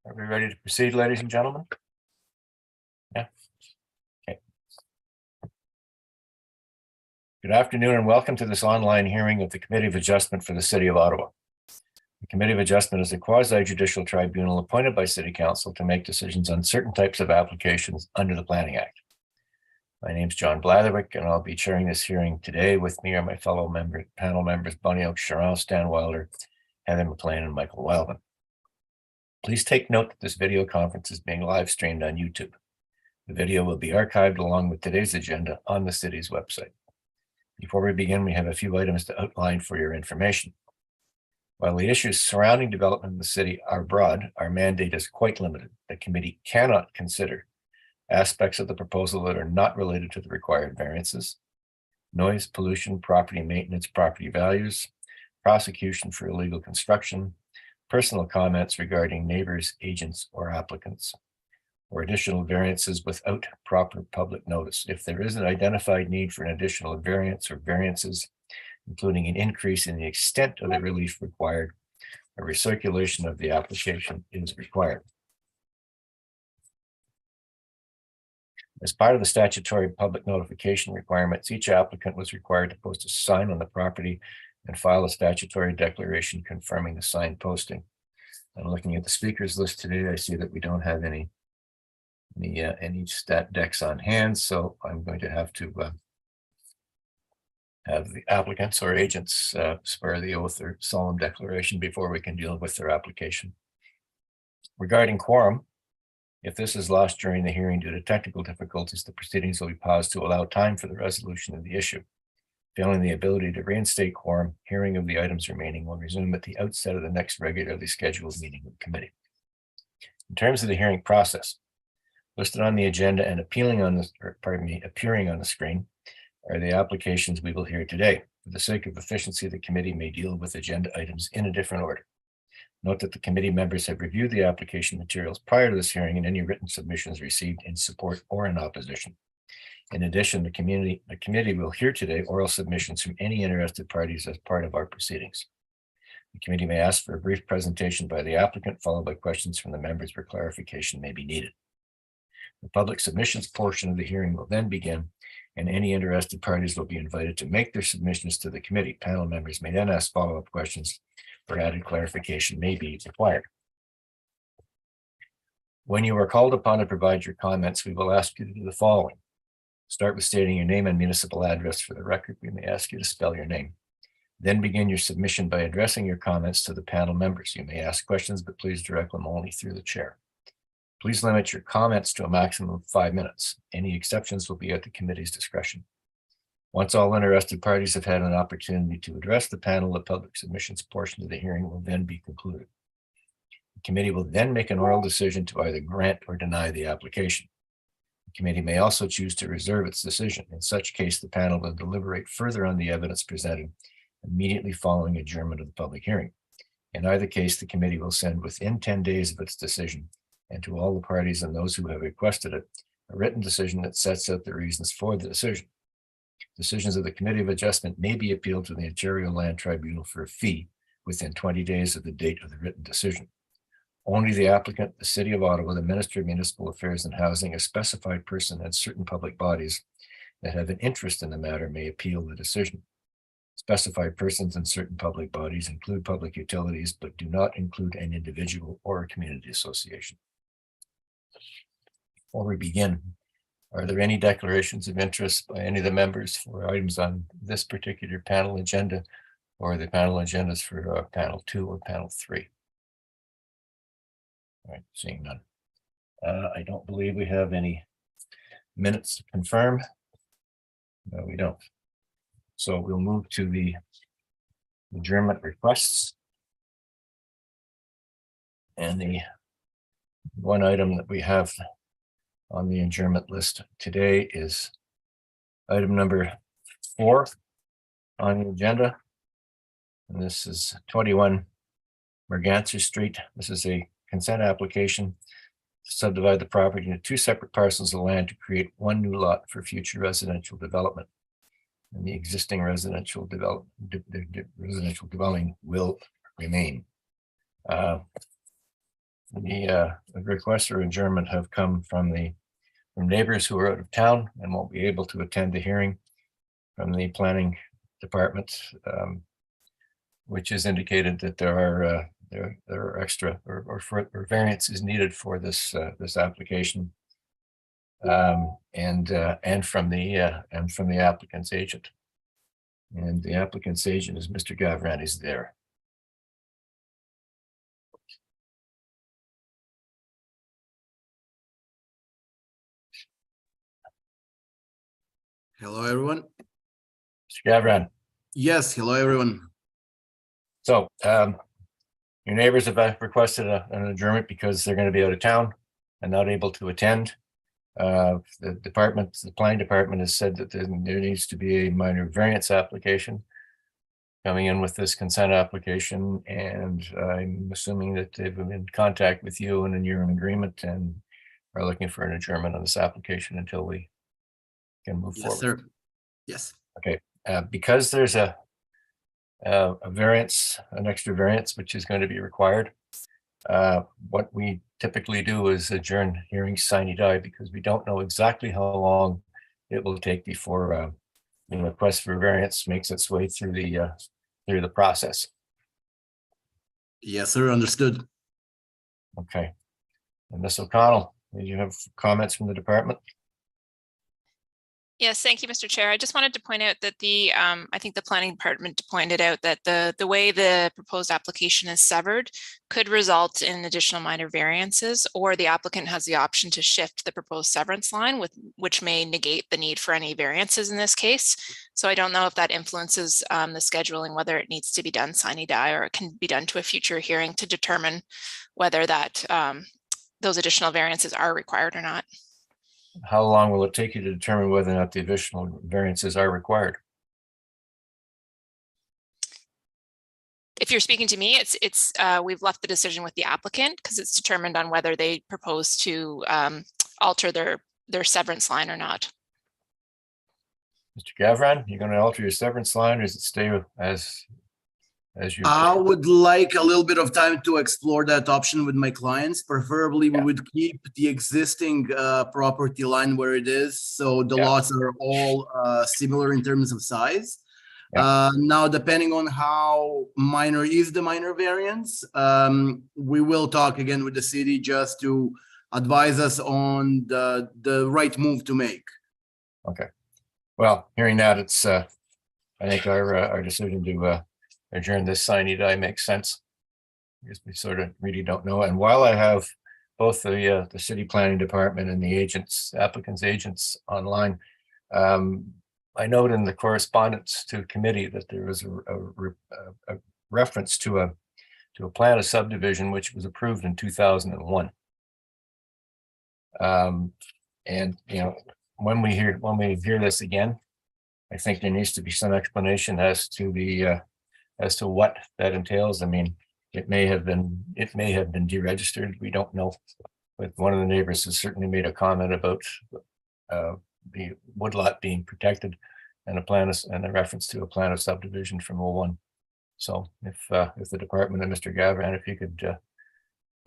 Are we ready to proceed, ladies and gentlemen? Yeah. Okay. Good afternoon and welcome to this online hearing of the Committee of Adjustment for the City of Ottawa. The Committee of Adjustment is a quasi-judicial tribunal appointed by City Council to make decisions on certain types of applications under the Planning Act. My name is John Blatherwick, and I'll be chairing this hearing today. With me are my fellow panel members, Bonnie Oak-Charon, Stan Wilder, Heather McLean, and Michael Wildman. Please take note that this video conference is being live streamed on YouTube. The video will be archived along with today's agenda on the city's website. Before we begin, we have a few items to outline for your information. While the issues surrounding development in the city are broad, our mandate is quite limited. The committee cannot consider aspects of the proposal that are not related to the required variances, noise, pollution, property maintenance, property values, prosecution for illegal construction, personal comments regarding neighbors, agents, or applicants, or additional variances without proper public notice. If there is an identified need for an additional variance or variances, including an increase in the extent of the relief required, a recirculation of the application is required. As part of the statutory public notification requirements, each applicant was required to post a sign on the property and file a statutory declaration confirming the sign posting. I'm looking at the speakers list today. I see that we don't have any stat decks on hand, so I'm going to have the applicants or agents swear the oath or solemn declaration before we can deal with their application. Regarding quorum, if this is lost during the hearing due to technical difficulties, the proceedings will be paused to allow time for the resolution of the issue. Failing the ability to reinstate quorum, hearing of the items remaining will resume at the outset of the next regularly scheduled meeting of the committee. In terms of the hearing process, listed on the agenda and appearing on the screen are the applications we will hear today. For the sake of efficiency, the committee may deal with agenda items in a different order. Note that the committee members have reviewed the application materials prior to this hearing and any written submissions received in support or in opposition. In addition, the committee will hear today oral submissions from any interested parties as part of our proceedings. The committee may ask for a brief presentation by the applicant, followed by questions from the members where clarification may be needed. The public submissions portion of the hearing will then begin, and any interested parties will be invited to make their submissions to the committee. Panel members may then ask follow-up questions where added clarification may be required. When you are called upon to provide your comments, we will ask you to do the following. Start with stating your name and municipal address for the record. We may ask you to spell your name. Then begin your submission by addressing your comments to the panel members. You may ask questions, but please direct them only through the chair. Please limit your comments to a maximum of 5 minutes. Any exceptions will be at the committee's discretion. Once all interested parties have had an opportunity to address the panel, the public submissions portion of the hearing will then be concluded. The committee will then make an oral decision to either grant or deny the application. The committee may also choose to reserve its decision. In such case, the panel will deliberate further on the evidence presented immediately following adjournment of the public hearing. In either case, the committee will send within 10 days of its decision, and to all the parties and those who have requested it, a written decision that sets out the reasons for the decision. Decisions of the Committee of Adjustment may be appealed to the Ontario Land Tribunal for a fee within 20 days of the date of the written decision. Only the applicant, the City of Ottawa, the Minister of Municipal Affairs and Housing, a specified person, and certain public bodies that have an interest in the matter may appeal the decision. Specified persons and certain public bodies include public utilities, but do not include an individual or a community association. Before we begin, are there any declarations of interest by any of the members for items on this particular panel agenda or the panel agendas for panel 2 or panel 3? All right, seeing none. I don't believe we have any minutes to confirm. No, we don't. So we'll move to the adjournment requests. And the one item that we have on the adjournment list today is item number 4 on the agenda. And this is 21 Merganser Street. This is a consent application to subdivide the property into 2 separate parcels of land to create 1 new lot for future residential development. And the existing residential dwelling will remain. The requests for adjournment have come from neighbors who are out of town and won't be able to attend the hearing, from the planning department, which has indicated that there are extra or variances needed for this application, and from the applicant's agent. And the applicant's agent is Mr. Gavran. He's there. Hello, everyone. Mr. Gavran. Yes, hello, everyone. So your neighbors have requested an adjournment because they're going to be out of town and not able to attend. The planning department has said that there needs to be a minor variance application coming in with this consent application, and I'm assuming that they've been in contact with you and you're in agreement and are looking for an adjournment on this application until we can move forward. Yes, sir. Yes. Okay, because there's a variance, an extra variance, which is going to be required. What we typically do is adjourn hearings sine die, because we don't know exactly how long it will take before the request for variance makes its way through the process. Yes, sir. Understood. Okay. And Ms. O'Connell, did you have comments from the department? Yes, thank you, Mr. Chair. I just wanted to point out that I think the planning department pointed out that the way the proposed application is severed could result in additional minor variances, or the applicant has the option to shift the proposed severance line, which may negate the need for any variances in this case. So I don't know if that influences the scheduling, whether it needs to be done sine die or it can be done to a future hearing to determine whether that those additional variances are required or not. How long will it take you to determine whether or not the additional variances are required? If you're speaking to me, it's we've left the decision with the applicant, because it's determined on whether they propose to alter their severance line or not. Mr. Gavran, you're going to alter your severance line, or does it stay as you? I would like a little bit of time to explore that option with my clients. Preferably, we would keep the existing property line where it is, so the lots are all similar in terms of size. Now, depending on how minor is the minor variance, we will talk again with the city just to advise us on the right move to make. Okay. Well, hearing that, it's I think our decision to adjourn this sine die makes sense, because we sort of really don't know. And while I have both the city planning department and the applicants' agents online, I note in the correspondence to committee that there was a reference to a plan of subdivision which was approved in 2001. And when we hear this again, I think there needs to be some explanation as to what that entails. I mean, it may have been deregistered. We don't know. But one of the neighbors has certainly made a comment about the woodlot being protected, and a reference to a plan of subdivision from 01. So if the department and Mr. Gavran, if you could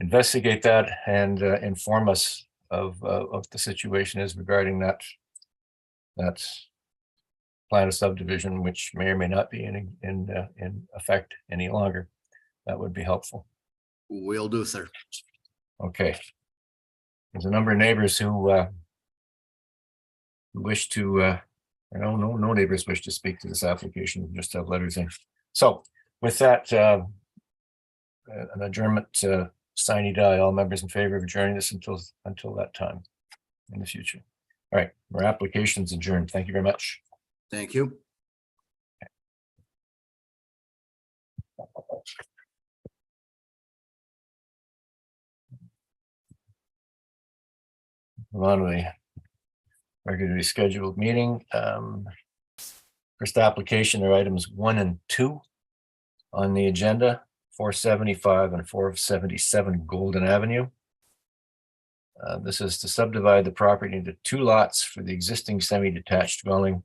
investigate that and inform us of the situation is regarding that plan of subdivision, which may or may not be in effect any longer, that would be helpful. Will do, sir. Okay. There's a number of neighbors who wish to, no neighbors wish to speak to this application, just have letters in. So with that, an adjournment sine die, all members in favor of adjourning this until that time in the future. All right, our application's adjourned. Thank you very much. Thank you. Move on to the regularly scheduled meeting. First application are items 1 and 2 on the agenda, 475 and 477 Golden Avenue. This is to subdivide the property into 2 lots for the existing semi-detached dwelling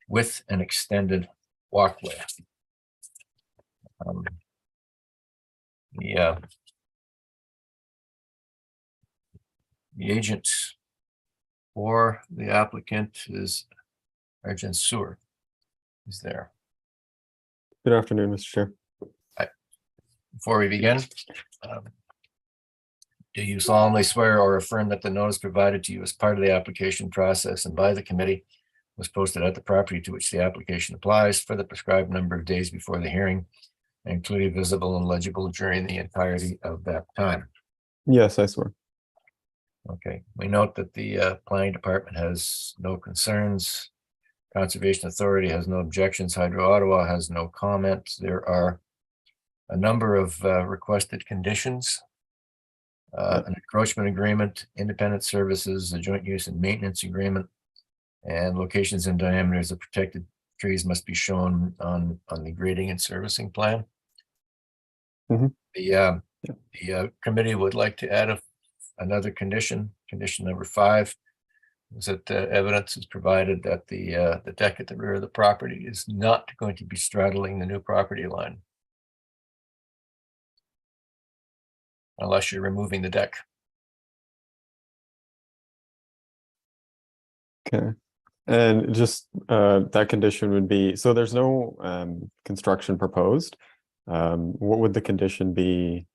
with an extended walkway. The The agent for the applicant is Arjun Sewer. Is there. Good afternoon, Mr. Chair. Before we begin, do you solemnly swear or affirm that the notice provided to you as part of the application process and by the committee was posted at the property to which the application applies for the prescribed number of days before the hearing, including visible and legible during the entirety of that time? Yes, I swear. Okay, we note that the planning department has no concerns. Conservation Authority has no objections. Hydro Ottawa has no comments. There are a number of requested conditions. An encroachment agreement, independent services, a joint use and maintenance agreement, and locations and diameters of protected trees must be shown on the grading and servicing plan. Mhm. The committee would like to add another condition, condition number 5, is that evidence is provided that the deck at the rear of the property is not going to be straddling the new property line, unless you're removing the deck. Okay. And just that condition would be, so there's no construction proposed. What would the condition be?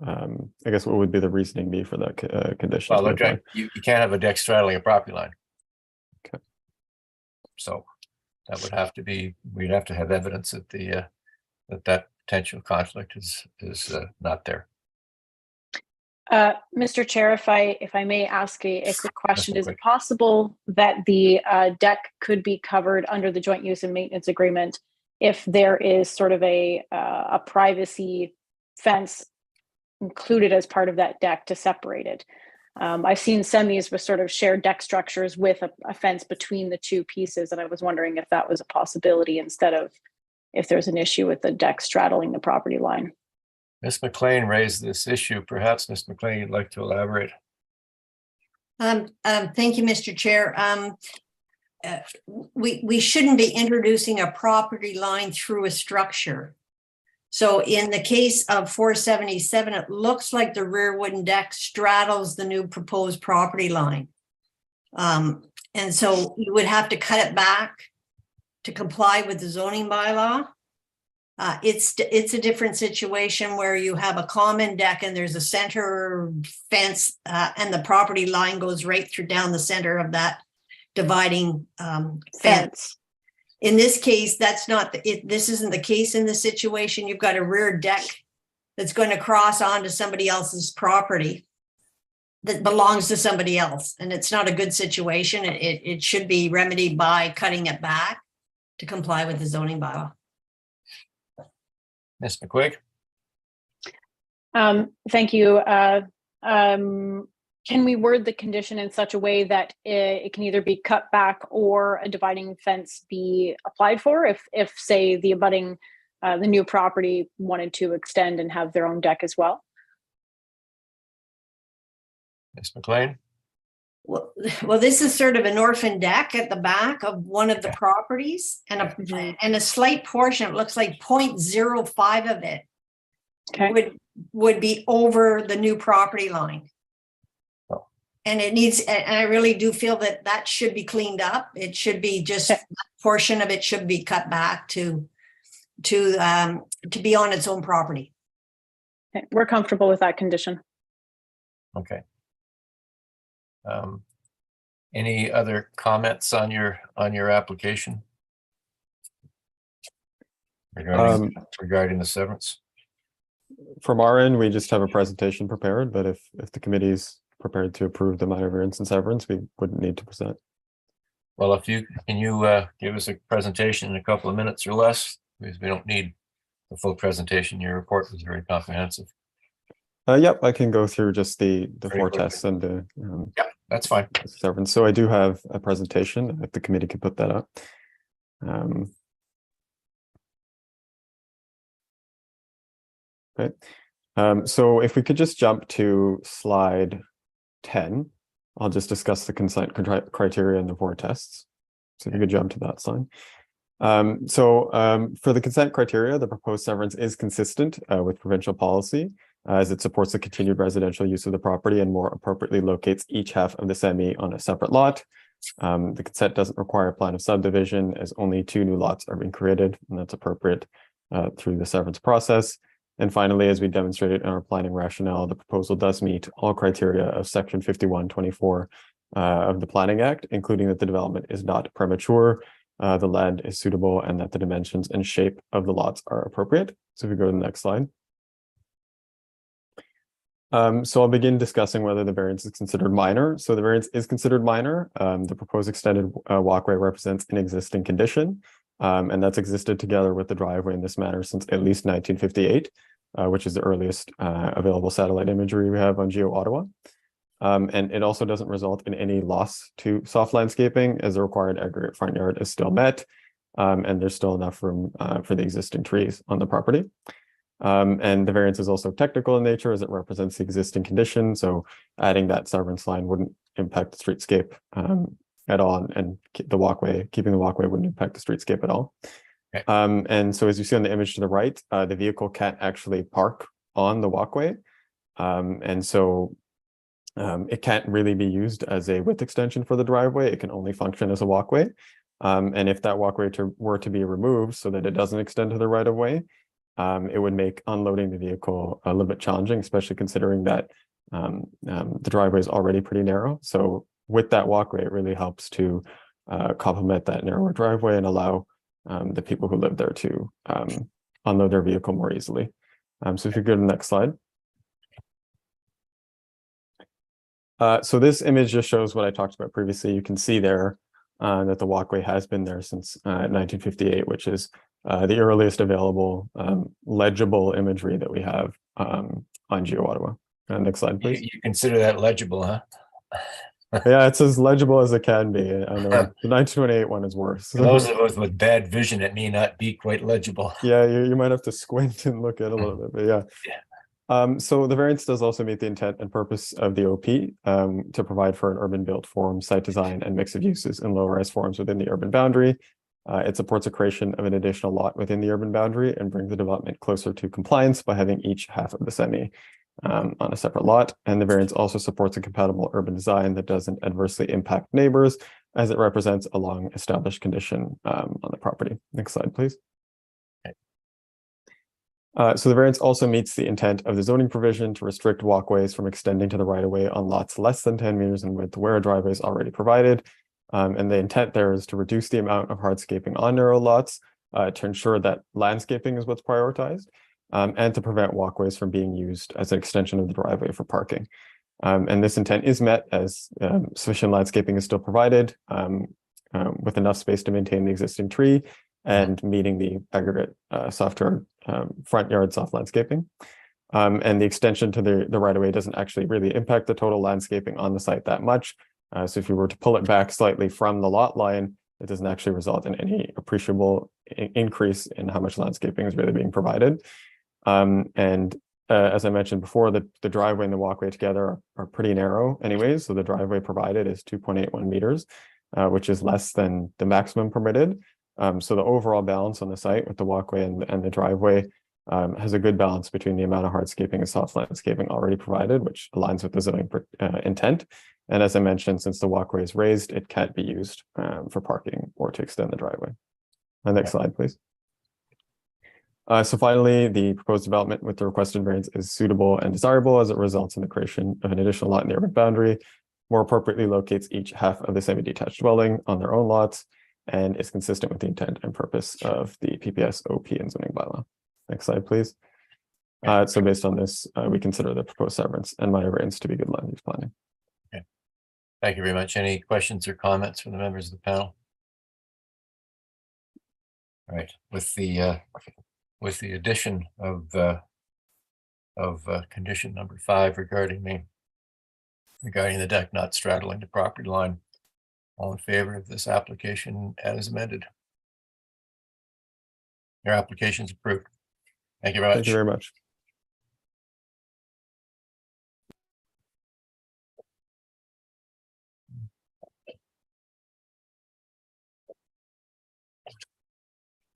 I guess what would be the reasoning be for that condition? Well, okay, you can't have a deck straddling a property line. Okay. So that would have to be, we'd have to have evidence that that potential conflict is not there. Mr. Chair, if I may ask a quick question, Yes, is it possible that the deck could be covered under the joint use and maintenance agreement if there is sort of a privacy fence included as part of that deck to separate it? I've seen semis with sort of shared deck structures with a fence between the two pieces, and I was wondering if that was a possibility instead of if there's an issue with the deck straddling the property line. Ms. McLean raised this issue. Perhaps Ms. McLean, you'd like to elaborate. Thank you, Mr. Chair. We shouldn't be introducing a property line through a structure. So in the case of 477, it looks like the rear wooden deck straddles the new proposed property line. And so you would have to cut it back to comply with the zoning bylaw. It's a different situation where you have a common deck and there's a center fence and the property line goes right through down the center of that dividing fence. In this case, that's not this isn't the case in this situation. You've got a rear deck that's going to cross onto somebody else's property that belongs to somebody else. And it's not a good situation. It should be remedied by cutting it back to comply with the zoning bylaw. Ms. McQuigg? Thank you. Can we word the condition in such a way that it can either be cut back or a dividing fence be applied for if say the abutting, the new property wanted to extend and have their own deck as well? Ms. McLean? Well, this is sort of an orphan deck at the back of one of the properties and a slight portion, it looks like 0.05 of it would be over the new property line. Oh. And it needs, and I really do feel that that should be cleaned up. It should be just a portion of it should be cut back to be on its own property. Okay. We're comfortable with that condition. Okay. Any other comments on your application regarding the severance? From our end, we just have a presentation prepared, but if the committee is prepared to approve the minor variance and severance, we wouldn't need to present. Well, can you give us a presentation in a couple of minutes or less, because we don't need the full presentation. Your report was very comprehensive. Yep, I can go through just the four quickly. tests and the Yeah, that's fine. severance. So I do have a presentation if the committee could put that up. Okay. So if we could just jump to slide 10, I'll just discuss the consent criteria and the four tests. So if you could jump to that slide. For the consent criteria, the proposed severance is consistent with provincial policy as it supports the continued residential use of the property and more appropriately locates each half of the semi on a separate lot. The consent doesn't require a plan of subdivision, as only 2 new lots are being created, and that's appropriate through the severance process. And finally, as we demonstrated in our planning rationale, the proposal does meet all criteria of Section 5124 of the Planning Act, including that the development is not premature, the land is suitable, and that the dimensions and shape of the lots are appropriate. So if we go to the next slide. So I'll begin discussing whether the variance is considered minor. So the variance is considered minor. The proposed extended walkway represents an existing condition, and that's existed together with the driveway in this manner since at least 1958, which is the earliest available satellite imagery we have on Geo Ottawa. And it also doesn't result in any loss to soft landscaping, as the required aggregate front yard is still met, and there's still enough room for the existing trees on the property. And the variance is also technical in nature, as it represents the existing condition. So adding that severance line wouldn't impact the streetscape at all, and keeping the walkway wouldn't impact the streetscape at all. Okay. And so as you see on the image to the right, the vehicle can't actually park on the walkway. And so it can't really be used as a width extension for the driveway. It can only function as a walkway. And if that walkway were to be removed so that it doesn't extend to the right of way, it would make unloading the vehicle a little bit challenging, especially considering that the driveway is already pretty narrow. So with that walkway, it really helps to complement that narrower driveway and allow the people who live there to unload their vehicle more easily. So if you go to the next slide. So this image just shows what I talked about previously. You can see there that the walkway has been there since 1958, which is the earliest available legible imagery that we have on Geo Ottawa. Next slide, please. You consider that legible, huh? Yeah, it's as legible as it can be. I know the 1928 one is worse. For those of us with bad vision, it may not be quite legible. Yeah, you might have to squint and look at it a little bit, but yeah. So the variance does also meet the intent and purpose of the OP to provide for an urban built form, site design, and mix of uses in low-rise forms within the urban boundary. It supports a creation of an additional lot within the urban boundary and brings the development closer to compliance by having each half of the semi on a separate lot. And the variance also supports a compatible urban design that doesn't adversely impact neighbors, as it represents a long established condition on the property. Next slide, please. So the variance also meets the intent of the zoning provision to restrict walkways from extending to the right of way on lots less than 10 meters in width where a driveway is already provided. And the intent there is to reduce the amount of hardscaping on narrow lots to ensure that landscaping is what's prioritized, and to prevent walkways from being used as an extension of the driveway for parking. And this intent is met as sufficient landscaping is still provided with enough space to maintain the existing tree and meeting the aggregate front yard soft landscaping. And the extension to the right-of-way doesn't actually really impact the total landscaping on the site that much. So if you were to pull it back slightly from the lot line, it doesn't actually result in any appreciable increase in how much landscaping is really being provided. As I mentioned before, the driveway and the walkway together are pretty narrow anyways. So the driveway provided is 2.81 meters, which is less than the maximum permitted. So the overall balance on the site with the walkway and the driveway has a good balance between the amount of hardscaping and soft landscaping already provided, which aligns with the zoning intent. And as I mentioned, since the walkway is raised, it can't be used for parking or to extend the driveway. Next slide, please. So finally, the proposed development with the requested variance is suitable and desirable as it results in the creation of an additional lot in the urban boundary, more appropriately locates each half of the semi-detached dwelling on their own lots, and is consistent with the intent and purpose of the PPS OP and zoning bylaw. Next slide, please. So based on this, we consider the proposed severance and minor variance to be good land use planning. Okay. Thank you very much. Any questions or comments from the members of the panel? All right, with the addition of condition number 5 regarding the deck not straddling the property line, all in favor of this application as amended? Your application is approved. Thank you very much. Thank you very much.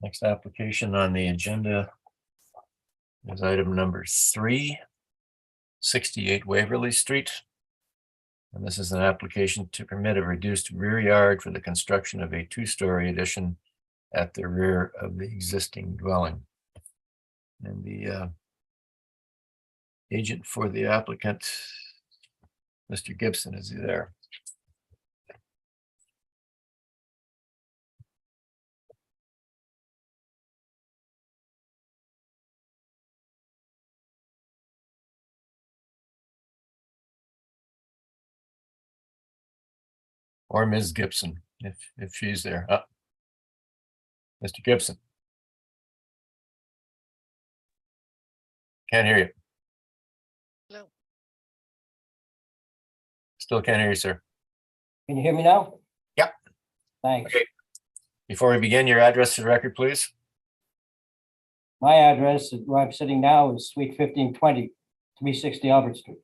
Next application on the agenda is item number 3. 68 Waverly Street. And this is an application to permit a reduced rear yard for the construction of a two-story addition at the rear of the existing dwelling. And the agent for the applicant, Mr. Gibson, is he there? Or Ms. Gibson, if she's there. Mr. Gibson. Can't hear you. Hello. Still can't hear you, sir. Can you hear me now? Yep. Thanks. Okay. Before we begin, your address to the record, please. My address where I'm sitting now is Suite 1520, 360 Albert Street.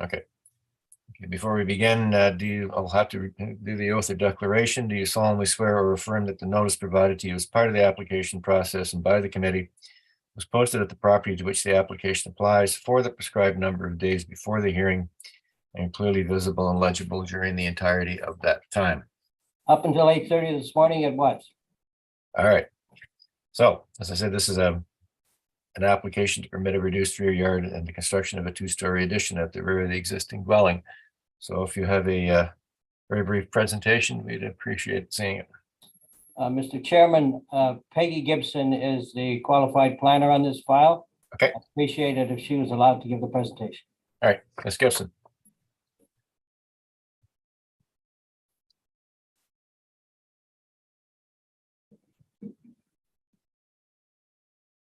Okay. Before we begin, I'll have to do the oath of declaration. Do you solemnly swear or affirm that the notice provided to you as part of the application process and by the committee was posted at the property to which the application applies for the prescribed number of days before the hearing and clearly visible and legible during the entirety of that time? Up until 8:30 this morning, it was. All right. So, as I said, this is an application to permit a reduced rear yard and the construction of a two-story addition at the rear of the existing dwelling. So if you have a very brief presentation, we'd appreciate seeing it. Mr. Chairman, Peggy Gibson is the qualified planner on this file. Okay. I appreciate it if she was allowed to give the presentation. All right, Ms. Gibson.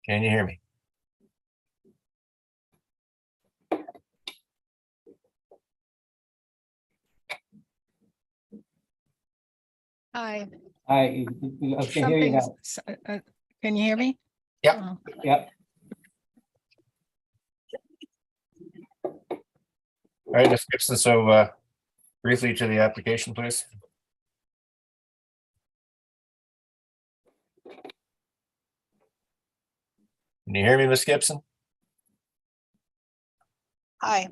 Can you hear me? Hi. I can hear you now. Can you hear me? Yep. Oh, Yep. All right, Ms. Gibson, so briefly to the application, please. Can you hear me, Ms. Gibson? Hi.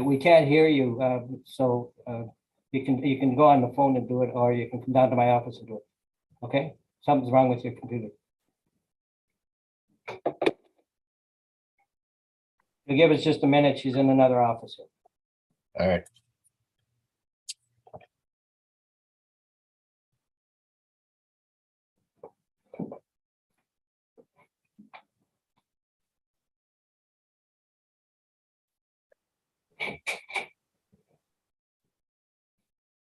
We can't hear you, so you can go on the phone and do it, or you can come down to my office and do it. Okay? Something's wrong with your computer. You give us just a minute. She's in another office. All right.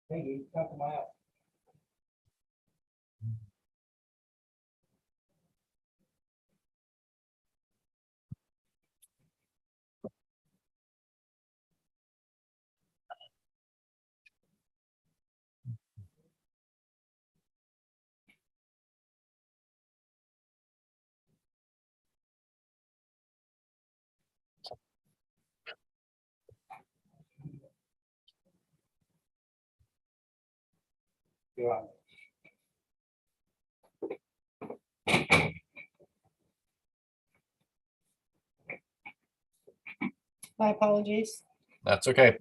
Hey, come to my office. You're on. My apologies. That's okay.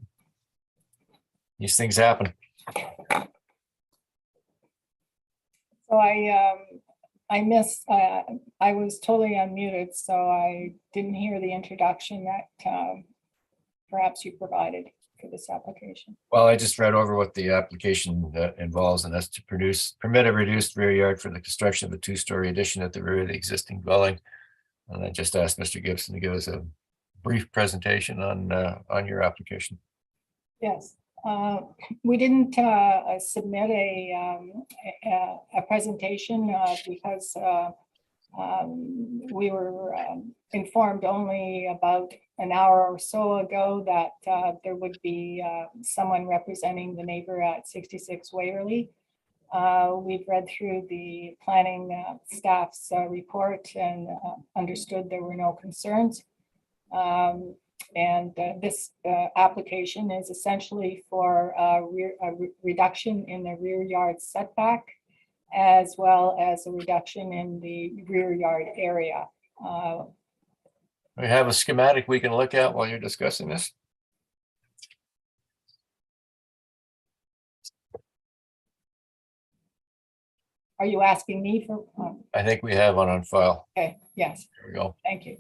These things happen. So I missed, I was totally unmuted, so I didn't hear the introduction that perhaps you provided for this application. Well, I just read over what the application involves, and that's to permit a reduced rear yard for the construction of a two-story addition at the rear of the existing dwelling. And I just asked Mr. Gibson to give us a brief presentation on your application. Yes, we didn't submit a presentation because we were informed only about an hour or so ago that there would be someone representing the neighbor at 66 Waverly. We've read through the planning staff's report and understood there were no concerns. This application is essentially for a reduction in the rear yard setback, as well as a reduction in the rear yard area. We have a schematic we can look at while you're discussing this. Are you asking me for? I think we have one on file. Okay, yes, There we go. thank you.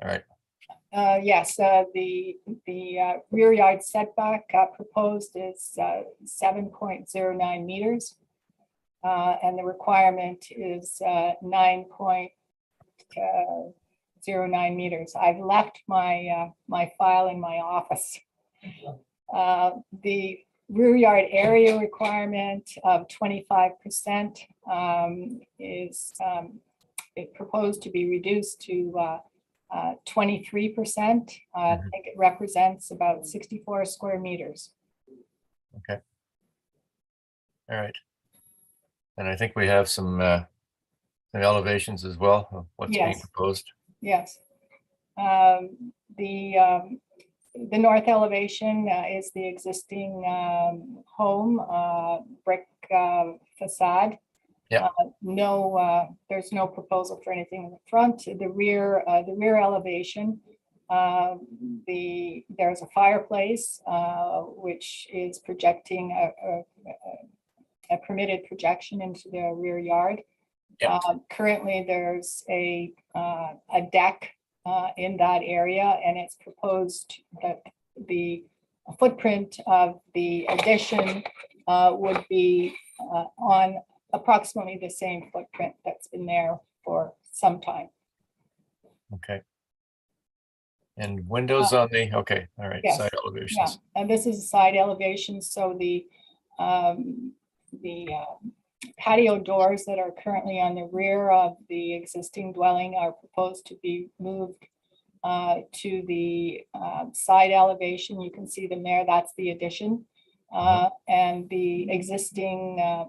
All right. Yes, the rear yard setback proposed is 7.09 meters. And the requirement is 9.09 meters. I've left my my file in my office. The rear yard area requirement of 25% is it proposed to be reduced to 23%. I think it represents about 64 square meters. Okay. All right. And I think we have some elevations as well of what's being Yes. proposed. Yes. The north elevation is the existing home brick facade. Yeah. No, there's no proposal for anything in the front. The rear elevation, there's a fireplace which is projecting a permitted projection into the rear yard. Yep. Currently, there's a deck in that area, and it's proposed that the footprint of the addition would be on approximately the same footprint that's been there for some time. Okay. And windows on the, okay, all right, yes, side Yeah, elevations. and this is a side elevation, so the patio doors that are currently on the rear of the existing dwelling are proposed to be moved to the side elevation. You can see them there. That's the addition. And the existing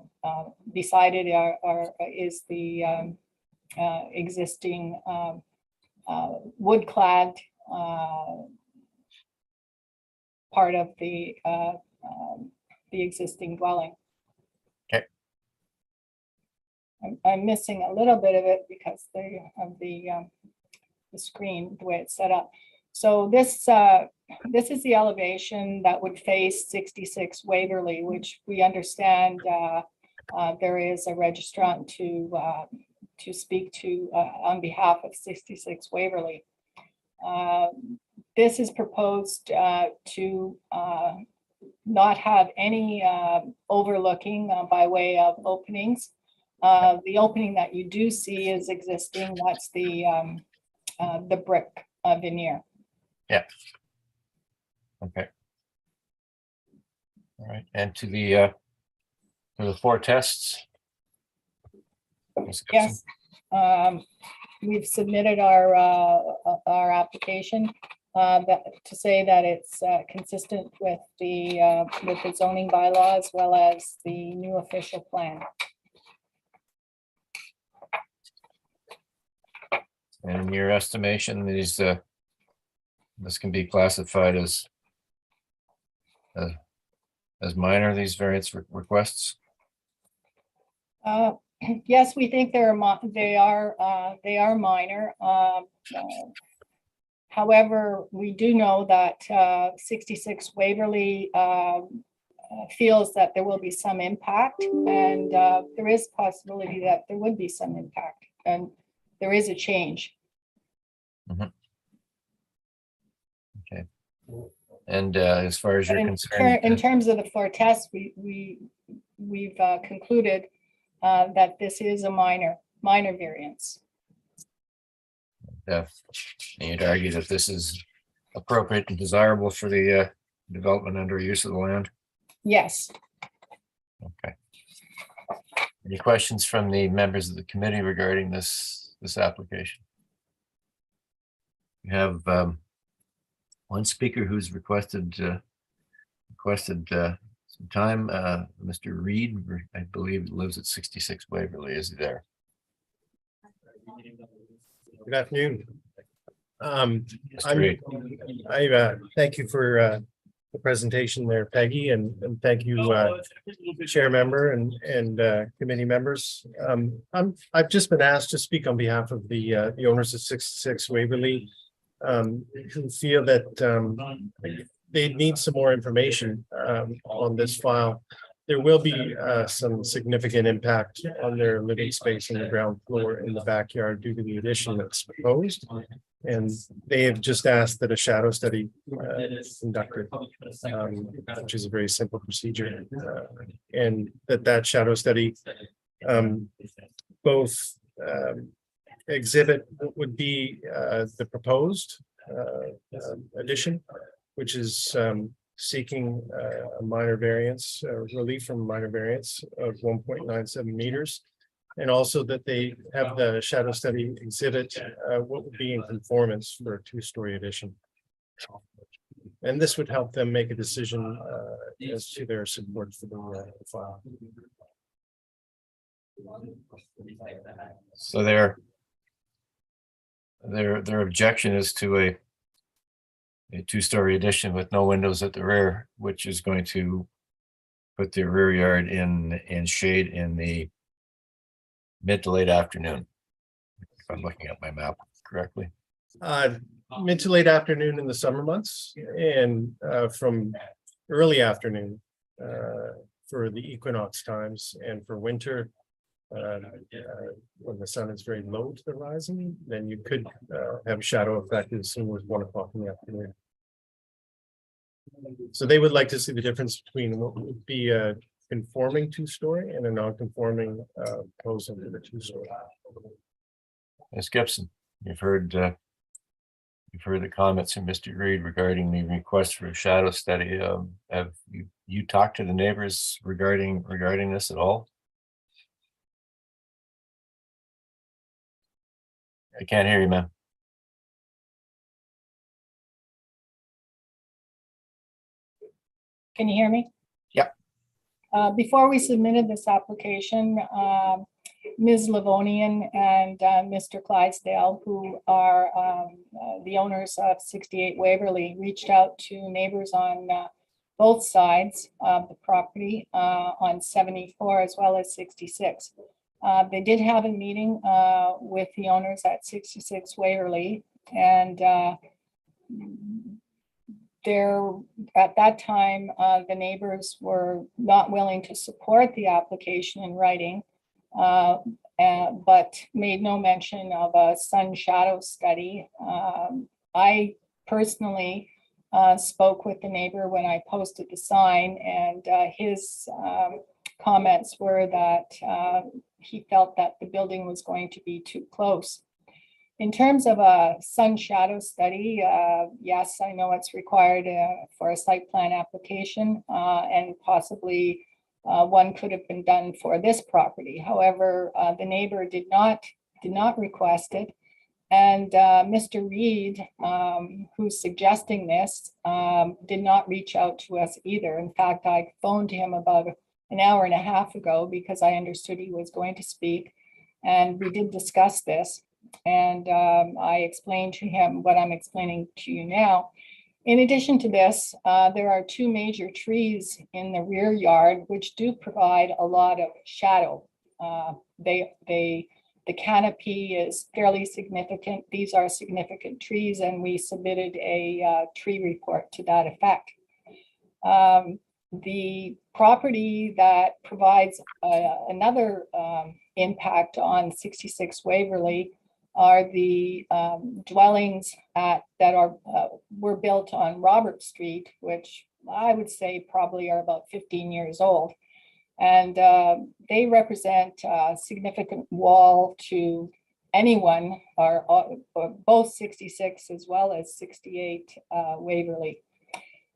beside it is the existing wood clad part of the existing dwelling. Okay. I'm missing a little bit of it because of the screen, the way it's set up. So this is the elevation that would face 66 Waverly, which we understand there is a registrant to speak to on behalf of 66 Waverly. This is proposed to not have any overlooking by way of openings. The opening that you do see is existing. That's the brick veneer. Yeah. Okay. All right. And to the four tests. Yes. We've submitted our application to say that it's consistent with the zoning bylaw as well as the new official plan. And in your estimation, these this can be classified as minor, these variance requests? Yes, we think they are minor. However, we do know that 66 Waverly feels that there will be some impact, and there is possibility that there would be some impact, and there is a change. Okay. And as far as you're concerned, in terms of the four tests, we've concluded that this is a minor variance. and you'd argue that this is appropriate and desirable for the development under use of the land? Yes. Okay. Any questions from the members of the committee regarding this application? We have one speaker who's requested some time. Mr. Reed, I believe, lives at 66 Waverly. Is he there? Good afternoon. Mr. Reed. I thank you for the presentation there, Peggy, and thank you, chair member and committee members. I've just been asked to speak on behalf of the owners of 66 Waverly, who feel that they need some more information on this file. There will be some significant impact on their living space in the ground floor in the backyard due to the addition that's proposed. And they have just asked that a shadow study conducted, which is a very simple procedure, and that shadow study both exhibit what would be the proposed addition, which is seeking a minor variance, relief from minor variance of 1.97 meters. And also that they have the shadow study exhibit what would be in conformance for a two-story addition. And this would help them make a decision as to their support for the file. So their objection is to a two-story addition with no windows at the rear, which is going to put the rear yard in shade in the mid to late afternoon, if I'm looking at my map correctly. Mid to late afternoon in the summer months, and from early afternoon for the equinox times, and for winter when the sun is very low to the horizon, then you could have a shadow effect as soon as 1 o'clock in the afternoon. So they would like to see the difference between what would be a conforming two-story and a non-conforming proposal to the two-story. Ms. Gibson, you've heard the comments from Mr. Reed regarding the request for a shadow study. Have you talked to the neighbors regarding this at all? I can't hear you, ma'am. Can you hear me? Yep. Before we submitted this application, Ms. Livonian and Mr. Clydesdale, who are the owners of 68 Waverly, reached out to neighbors on both sides of the property on 74 as well as 66. They did have a meeting with the owners at 66 Waverly, and at that time, the neighbors were not willing to support the application in writing, but made no mention of a sun shadow study. I personally spoke with the neighbor when I posted the sign, and his comments were that he felt that the building was going to be too close. In terms of a sun shadow study, yes, I know it's required for a site plan application, and possibly one could have been done for this property. However, the neighbor did not request it, and Mr. Reed, who's suggesting this, did not reach out to us either. In fact, I phoned him about an hour and a half ago because I understood he was going to speak, and we did discuss this. And I explained to him what I'm explaining to you now. In addition to this, there are two major trees in the rear yard which do provide a lot of shadow. The canopy is fairly significant. These are significant trees, and we submitted a tree report to that effect. The property that provides another impact on 66 Waverly are the dwellings that were built on Robert Street, which I would say probably are about 15 years old. And they represent a significant wall to anyone, or both 66 as well as 68 Waverly.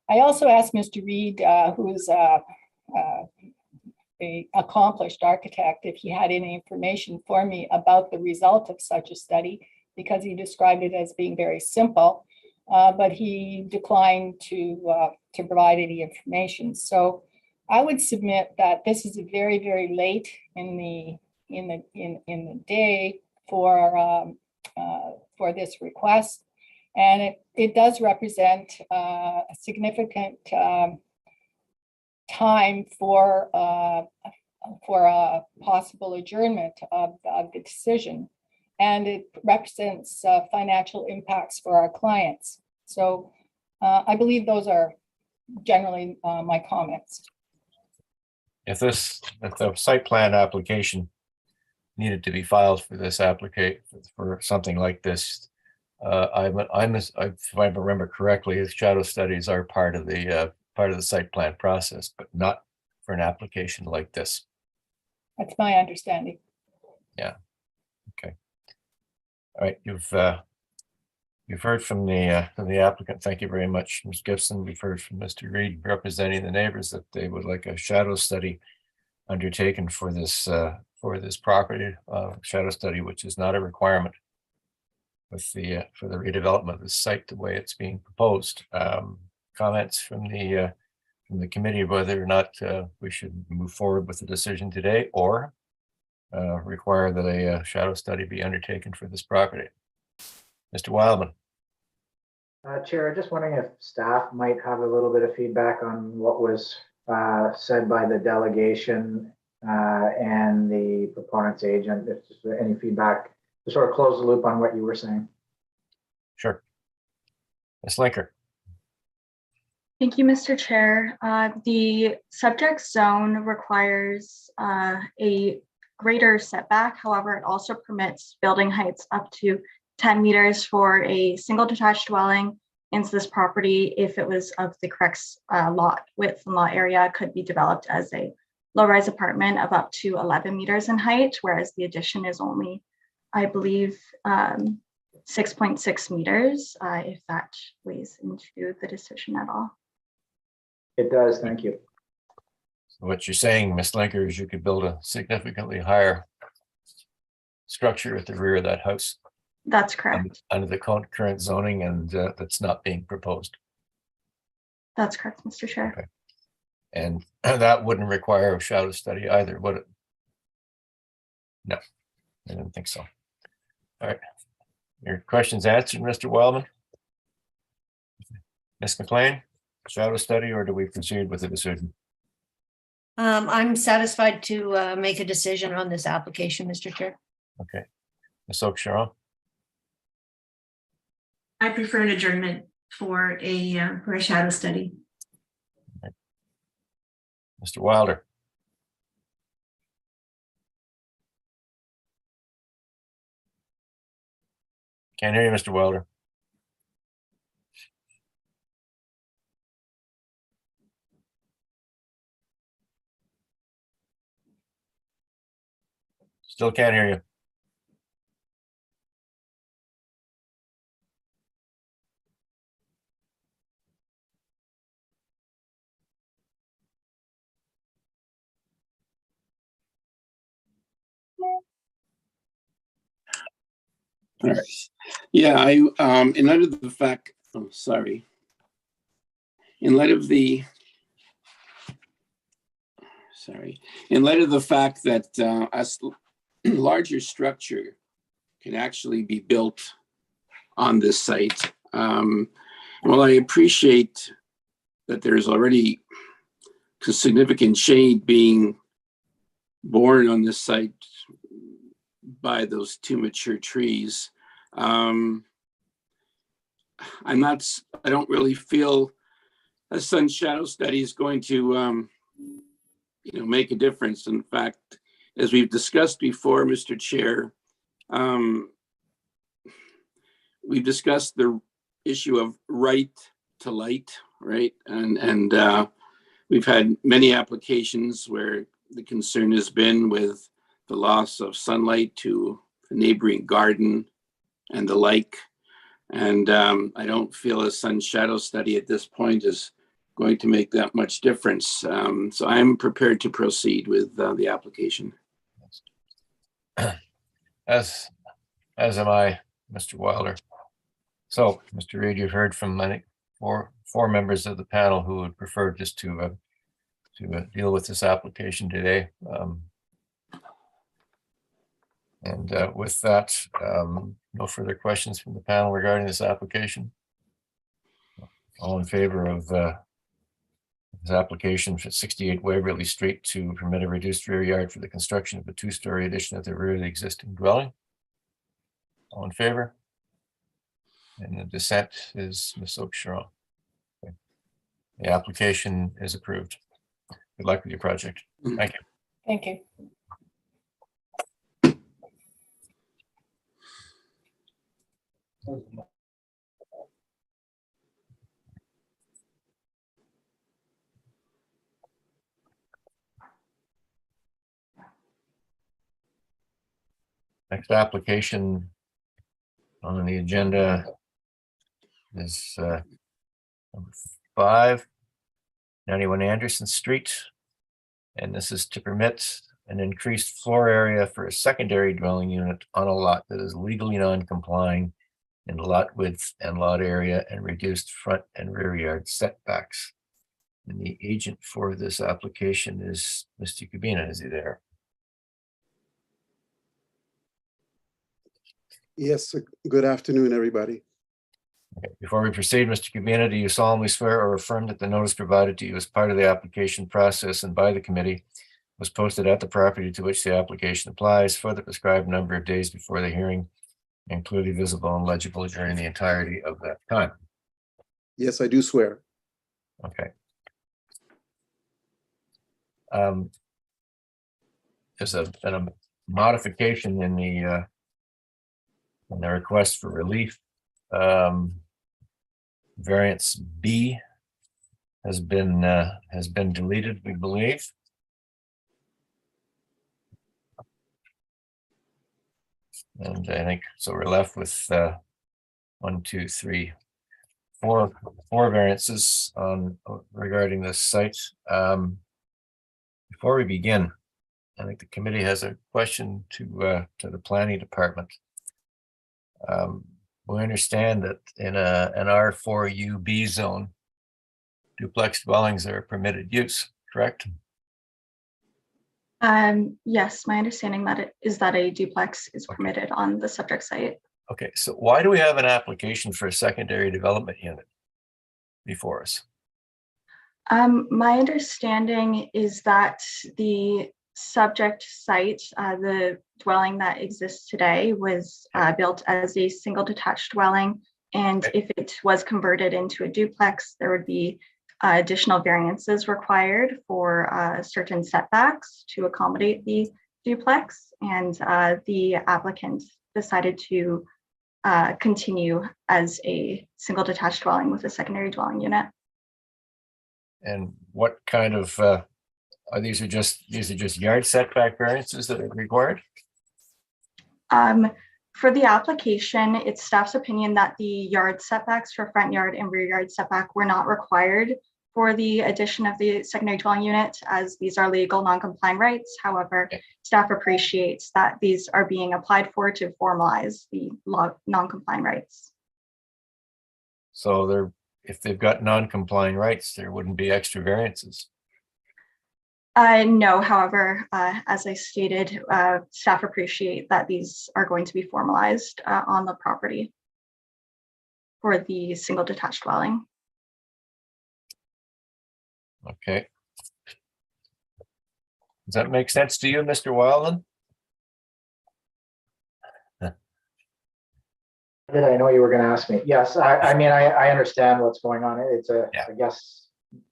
I also asked Mr. Reed, who's an accomplished architect, if he had any information for me about the result of such a study, because he described it as being very simple, but he declined to provide any information. So I would submit that this is very, very late in the day for this request, And it does represent a significant time for a possible adjournment of the decision. And it represents financial impacts for our clients. So I believe those are generally my comments. If the site plan application needed to be filed for this for something like this, if I remember correctly, the shadow studies are part of the site plan process, but not for an application like this. That's my understanding. Okay. All right, you've heard from the applicant. Thank you very much, Ms. Gibson. We've heard from Mr. Reed representing the neighbors that they would like a shadow study undertaken for this property, shadow study, which is not a requirement for the redevelopment of the site the way it's being proposed. Comments from the committee whether or not we should move forward with the decision today or require that a shadow study be undertaken for this property. Mr. Wildman. Chair, just wondering if staff might have a little bit of feedback on what was said by the delegation and the proponent's agent, if there's any feedback to sort of close the loop on what you were saying. Sure. Ms. Linker. Thank you, Mr. Chair. The subject zone requires a greater setback. However, it also permits building heights up to 10 meters for a single detached dwelling into this property if it was of the correct lot width and lot area could be developed as a low-rise apartment of up to 11 meters in height, whereas the addition is only, I believe, 6.6 meters, if that weighs into the decision at all. It does, thank you. So what you're saying, Ms. Linker, is you could build a significantly higher structure at the rear of that house. That's correct. Under the current zoning, and that's not being proposed. That's correct, Mr. Chair. Okay. And that wouldn't require a shadow study either, would it? No, I didn't think so. All right. Your question's answered, Mr. Wildman. Ms. McLean, shadow study, or do we proceed with the decision? I'm satisfied to make a decision on this application, Mr. Chair. Okay. Ms. Oakeshaw. I prefer an adjournment for a shadow study. Okay. Mr. Wilder. Can't hear you, Mr. Wilder. Still can't hear you. All right. Yeah, in light of the fact, oh, sorry. In light of the fact that a larger structure can actually be built on this site, well, I appreciate that there's already significant shade being borne on this site by those two mature trees. I don't really feel a sun shadow study is going to, make a difference. In fact, as we've discussed before, Mr. Chair, we've discussed the issue of right to light, right? And we've had many applications where the concern has been with the loss of sunlight to a neighboring garden and the like. And I don't feel a sun shadow study at this point is going to make that much difference. So I'm prepared to proceed with the application. As am I, Mr. Wilder. So, Mr. Reed, you've heard from four members of the panel who would prefer just to deal with this application today. And with that, no further questions from the panel regarding this application. All in favor of this application for 68 Waverly Street to permit a reduced rear yard for the construction of a two-story addition at the rear of the existing dwelling? All in favor? And the dissent is Ms. Oakeshott. Okay. The application is approved. Good luck with your project. Thank you. Thank you. Next application on the agenda is number 5, 91 Anderson Street. And this is to permit an increased floor area for a secondary dwelling unit on a lot that is legally non-complying in lot width and lot area and reduced front and rear yard setbacks. And the agent for this application is Mr. Kubina. Is he there? Yes, good afternoon, everybody. Okay. Before we proceed, Mr. Kubina, do you solemnly swear or affirm that the notice provided to you as part of the application process and by the committee was posted at the property to which the application applies for the prescribed number of days before the hearing, and clearly visible and legible during the entirety of that time? Yes, I do swear. Okay. There's been a modification in the request for relief. Variance B has been deleted, we believe. And I think so we're left with 1, 2, 3, 4 variances on regarding this site. Before we begin, I think the committee has a question to the planning department. We understand that in an R4UB zone, duplex dwellings are a permitted use, correct? Yes, my understanding is that a duplex is permitted on the subject site. Okay, so why do we have an application for a secondary development unit before us? My understanding is that the subject site, the dwelling that exists today, was built as a single detached dwelling. And if it was converted into a duplex, there would be additional variances required for certain setbacks to accommodate the duplex. And the applicant decided to continue as a single detached dwelling with a secondary dwelling unit. And what kind of these are just yard setback variances that are required? For the application, it's staff's opinion that the yard setbacks for front yard and rear yard setback were not required for the addition of the secondary dwelling unit, as these are legal non-compliant rights. However, staff appreciates that these are being applied for to formalize the non-compliant rights. So if they've got non-compliant rights, there wouldn't be extra variances. No, however, as I stated, staff appreciate that these are going to be formalized on the property for the single detached dwelling. Okay. Does that make sense to you, Mr. Wildman? I know you were going to ask me. Yes, I mean, I understand what's going on. It's I guess,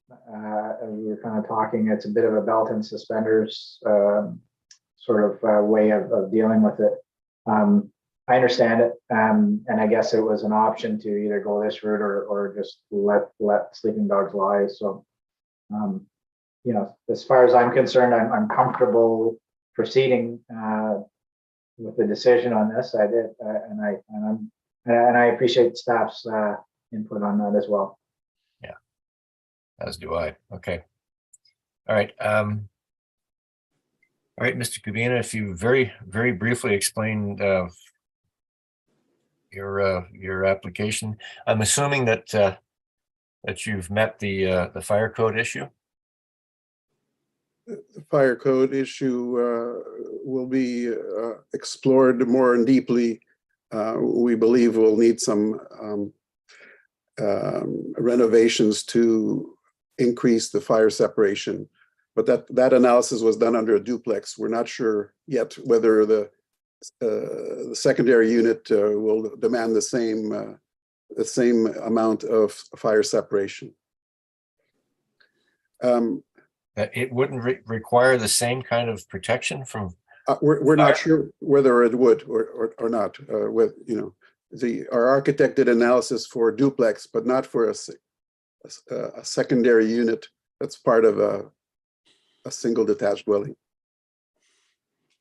we were kind of talking, it's a bit of a belt and suspenders sort of way of dealing with it. I understand it. And I guess it was an option to either go this route or just let sleeping dogs lie. So, you know, as far as I'm concerned, I'm comfortable proceeding with the decision on this. I did, and I appreciate staff's input on that as well. Yeah, as do I. Okay. All right. All right, Mr. Kubina, if you very briefly explained your application, I'm assuming that that you've met the fire code issue. fire code issue will be explored more and deeply. We believe we'll need some renovations to increase the fire separation. But that analysis was done under a duplex. We're not sure yet whether the secondary unit will demand the same amount of fire separation. It wouldn't require the same kind of protection from. We're not sure whether it would or not. With our architect did analysis for duplex, but not for a secondary unit that's part of a single detached dwelling.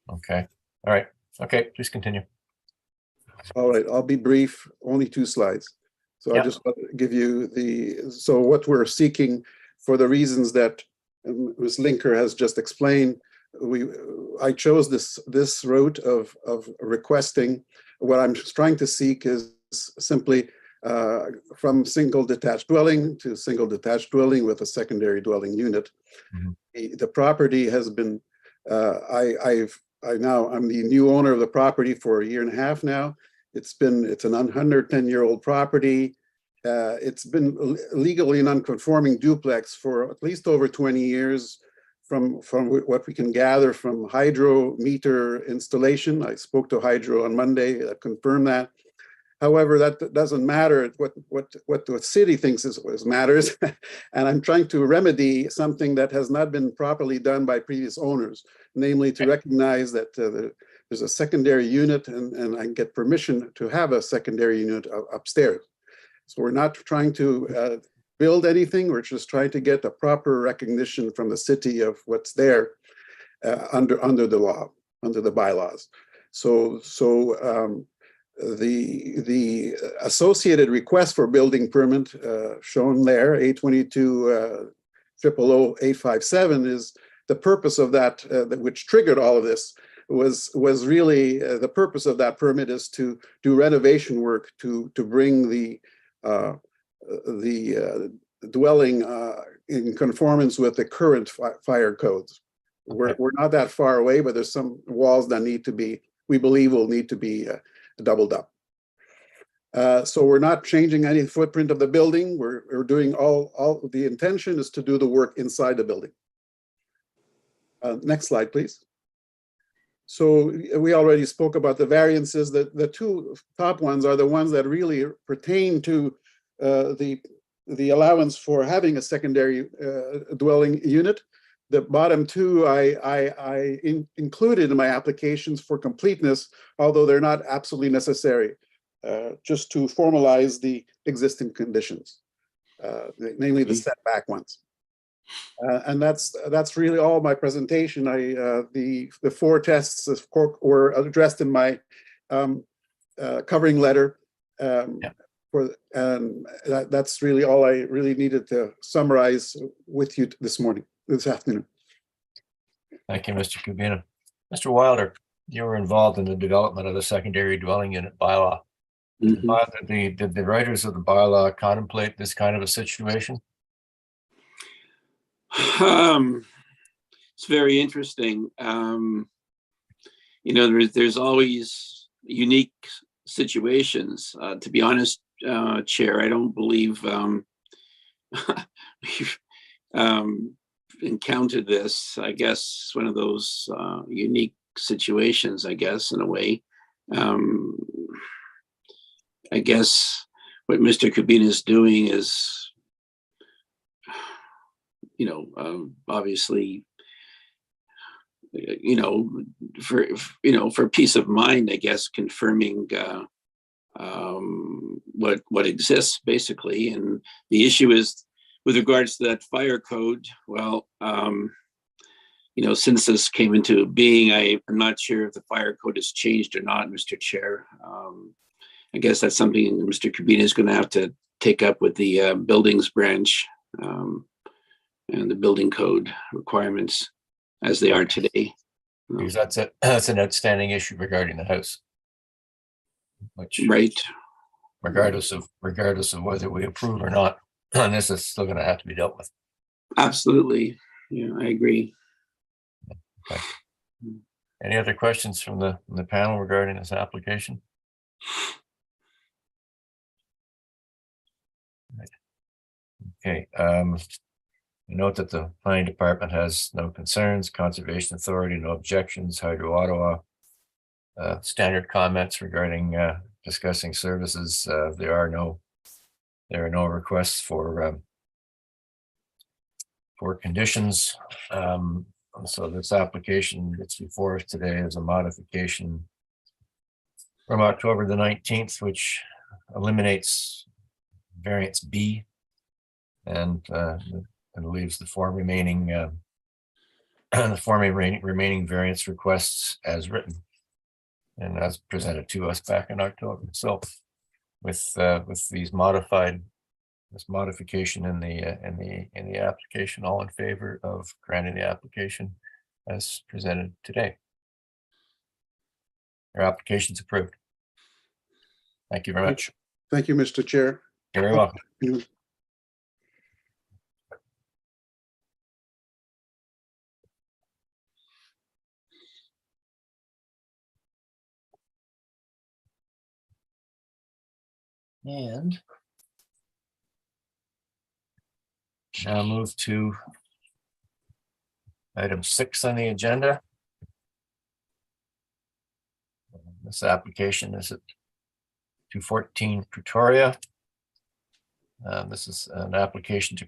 Okay. All right. Okay. Please continue. All right. I'll be brief. Only 2 slides. So I just want to give you so what we're seeking, for the reasons that Ms. Linker has just explained, I chose this route of requesting. What I'm trying to seek is simply from single detached dwelling to single detached dwelling with a secondary dwelling unit. Mm-hmm. The property has been, I'm the new owner of the property for 1.5 years now. It's an 110-year-old property. It's been legally non-conforming duplex for at least over 20 years from what we can gather from hydro meter installation. I spoke to Hydro on Monday that confirmed that. However, that doesn't matter. What the city thinks is matters. And I'm trying to remedy something that has not been properly done by previous owners, namely to recognize that there's a secondary unit and I get permission to have a secondary unit upstairs. So we're not trying to build anything. We're just trying to get a proper recognition from the city of what's there under the law, under the bylaws. So the associated request for building permit shown there, A22 0000857, is the purpose of that, which triggered all of this. Was really the purpose of that permit is to do renovation work to bring the dwelling in conformance with the current fire codes. Okay. We're not that far away, but there's some walls that we believe will need to be doubled up. So we're not changing any footprint of the building. We're doing all the intention is to do the work inside the building. Next slide, please. So we already spoke about the variances. The 2 top ones are the ones that really pertain to the allowance for having a secondary dwelling unit. The bottom 2 I included in my applications for completeness, although they're not absolutely necessary, just to formalize the existing conditions, namely the setback ones. And that's really all my presentation. The 4 tests were addressed in my covering letter. That's really all I really needed to summarize with you this afternoon. Thank you, Mr. Kubina. Mr. Wilder, you were involved in the development of the secondary dwelling unit bylaw. Mm-hmm. Did the writers of the bylaw contemplate this kind of a situation? It's very interesting. There's always unique situations. To be honest, Chair, I don't believe we've encountered this. I guess one of those unique situations, I guess, in a way. I guess what Mr. Kubina is doing is, obviously, for peace of mind, I guess, confirming what exists basically. And the issue is with regards to that fire code. Well, since this came into being, I'm not sure if the fire code has changed or not, Mr. Chair. I guess that's something Mr. Kubina is going to have to take up with the buildings branch and the building code requirements as they are today. Because that's an outstanding issue regarding the house. Right. Regardless of whether we approve or not, this is still going to have to be dealt with. Absolutely. Yeah, I agree. Any other questions from the panel regarding this application? Okay, note that the planning department has no concerns, conservation authority, no objections, Hydro Ottawa. Standard comments regarding discussing services. There are no requests for conditions. So this application that's before us today is a modification from October the 19th, which eliminates variance B and leaves the four remaining remaining variance requests as written and as presented to us back in October. So with this modification in the application, all in favor of granting the application as presented today. Your application's approved. Thank you very much. Thank you, Mr. Chair. You're very welcome. And now move to item 6 on the agenda. This application is at 214 Pretoria. This is an application to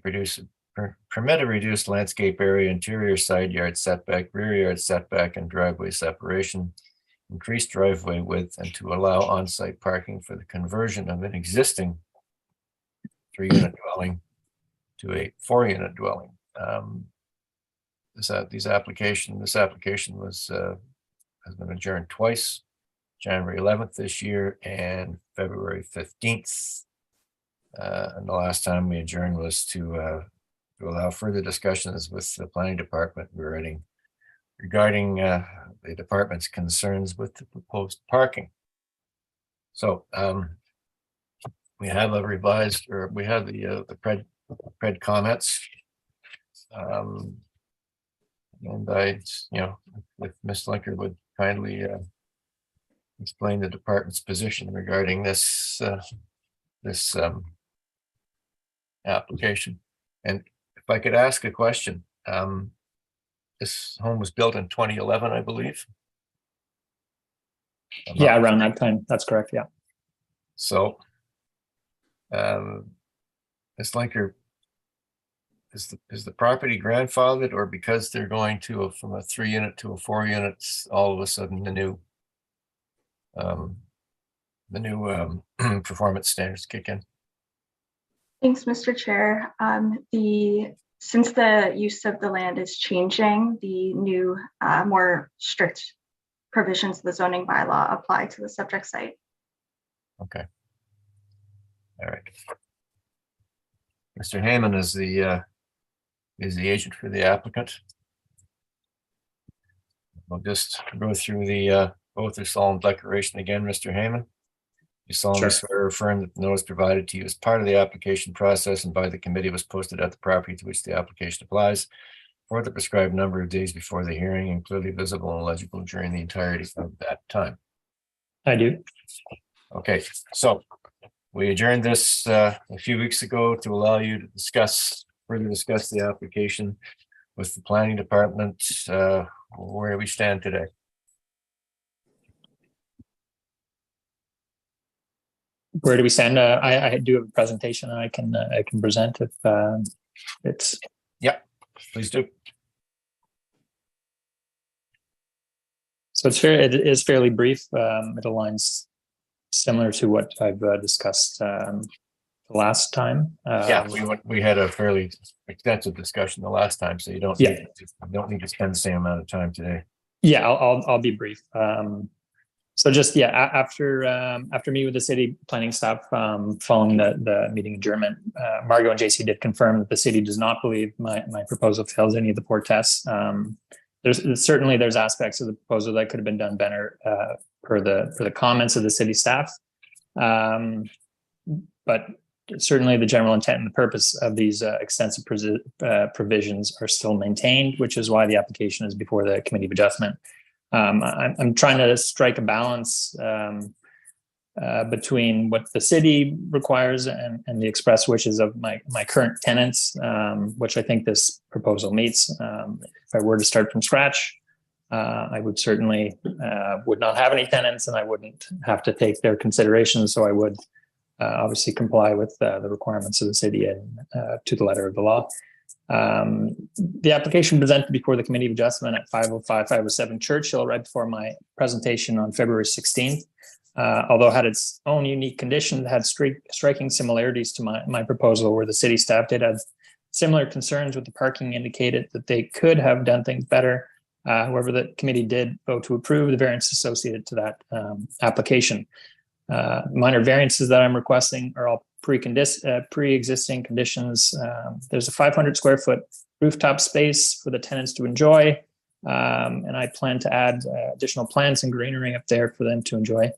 permit a reduced landscape area, interior side yard setback, rear yard setback, and driveway separation, increased driveway width, and to allow on-site parking for the conversion of an existing 3-unit dwelling to a 4-unit dwelling. This application has been adjourned twice, January 11th this year and February 15th. And the last time we adjourned was to allow further discussions with the planning department regarding the department's concerns with the proposed parking. So we have a revised, or we have the pred comments. And if Ms. Linker would kindly explain the department's position regarding this application. And if I could ask a question, this home was built in 2011, I believe. Yeah, around that time. That's correct. Yeah. So, Ms. Linker, is the property grandfathered, or because they're going from a 3-unit to a 4-unit, all of a sudden the new performance standards kick in? Thanks, Mr. Chair. Since the use of the land is changing, the new, more strict provisions of the zoning bylaw apply to the subject site. Okay. All right. Mr. Heyman is the agent for the applicant. We'll just go through the oath or solemn declaration again, Mr. Heyman. You solemnly swear or affirm that the notice provided to you as part of the application process and by the committee was posted at the property to which the application applies for the prescribed number of days before the hearing and clearly visible and legible during the entirety of that time. I do. Okay, so we adjourned this a few weeks ago to allow you to further discuss the application with the planning department. Where do we stand today? Where do we stand? I do have a presentation I can present if it's. Yeah, please do. So it is fairly brief. It aligns similar to what I've discussed the last time. Yeah, we had a fairly extensive discussion the last time, so you don't need to spend the same amount of time today. Yeah, I'll be brief. So just after meeting with the city planning staff following the meeting adjournment, Margot and JC did confirm that the city does not believe my proposal fails any of the 4 tests. There's aspects of the proposal that could have been done better per the comments of the city staff. But certainly the general intent and the purpose of these extensive provisions are still maintained, which is why the application is before the Committee of Adjustment. I'm trying to strike a balance between what the city requires and the express wishes of my current tenants, which I think this proposal meets. If I were to start from scratch, I would certainly would not have any tenants, and I wouldn't have to take their considerations. So I would obviously comply with the requirements of the city and to the letter of the law. The application presented before the Committee of Adjustment at 505-507 Churchill right before my presentation on February 16th, although had its own unique condition, had striking similarities to my proposal, where the city staff did have similar concerns with the parking, indicated that they could have done things better. However, the committee did vote to approve the variance associated to that application. Minor variances that I'm requesting are all pre-existing conditions. There's a 500 square foot rooftop space for the tenants to enjoy. And I plan to add additional plants and greenery up there for them to enjoy.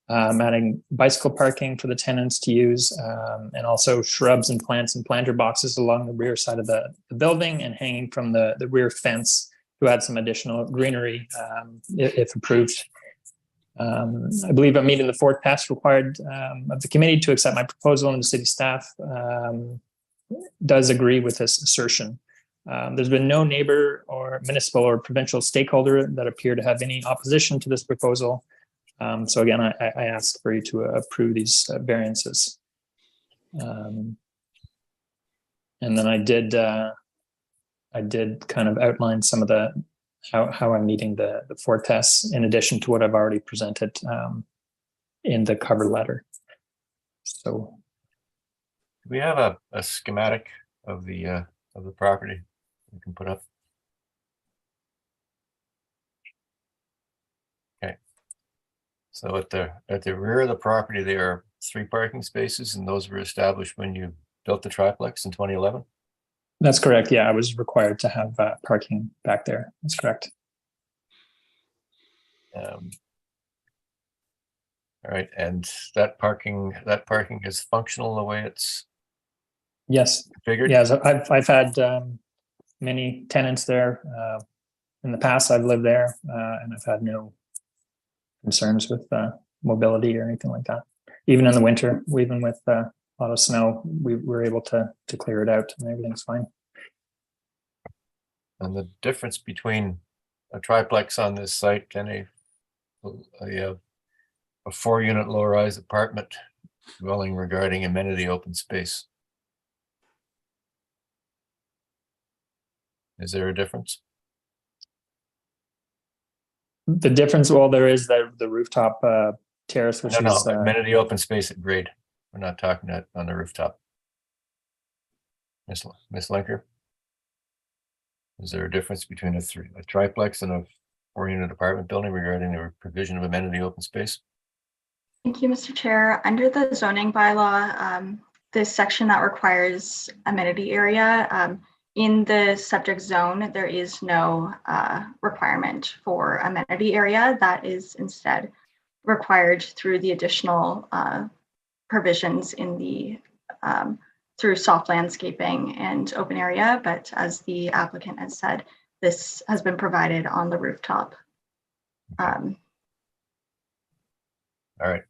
Adding bicycle parking for the tenants to use, and also shrubs and plants and planter boxes along the rear side of the building, and hanging from the rear fence to add some additional greenery if approved. I believe I'm meeting the fourth pass required of the committee to accept my proposal, and the city staff does agree with this assertion. There's been no neighbor or municipal or provincial stakeholder that appear to have any opposition to this proposal. So again, I ask for you to approve these variances. And then I did kind of outline some of the how I'm meeting the four tests in addition to what I've already presented in the cover letter. So we have a schematic of the property we can put up. Okay. So at the rear of the property, there are 3 parking spaces, and those were established when you built the triplex in 2011. That's correct. Yeah, I was required to have parking back there. That's correct. All right, and that parking is functional the way it's yes configured? Yes, I've had many tenants there in the past. I've lived there, and I've had no concerns with mobility or anything like that. Even in the winter, even with a lot of snow, we were able to clear it out, and everything's fine. And the difference between a triplex on this site and a 4-unit low-rise apartment dwelling regarding amenity open space. Is there a difference? The difference, well, there is the rooftop terrace, which is amenity open space at grade. We're not talking that on the rooftop. Miss Linker, is there a difference between a triplex and a 4-unit apartment building regarding the provision of amenity open space? Thank you, Mr. Chair. Under the zoning bylaw, this section that requires amenity area, in the subject zone, there is no requirement for amenity area. That is instead required through the additional provisions in the through soft landscaping and open area. But as the applicant has said, this has been provided on the rooftop. All right.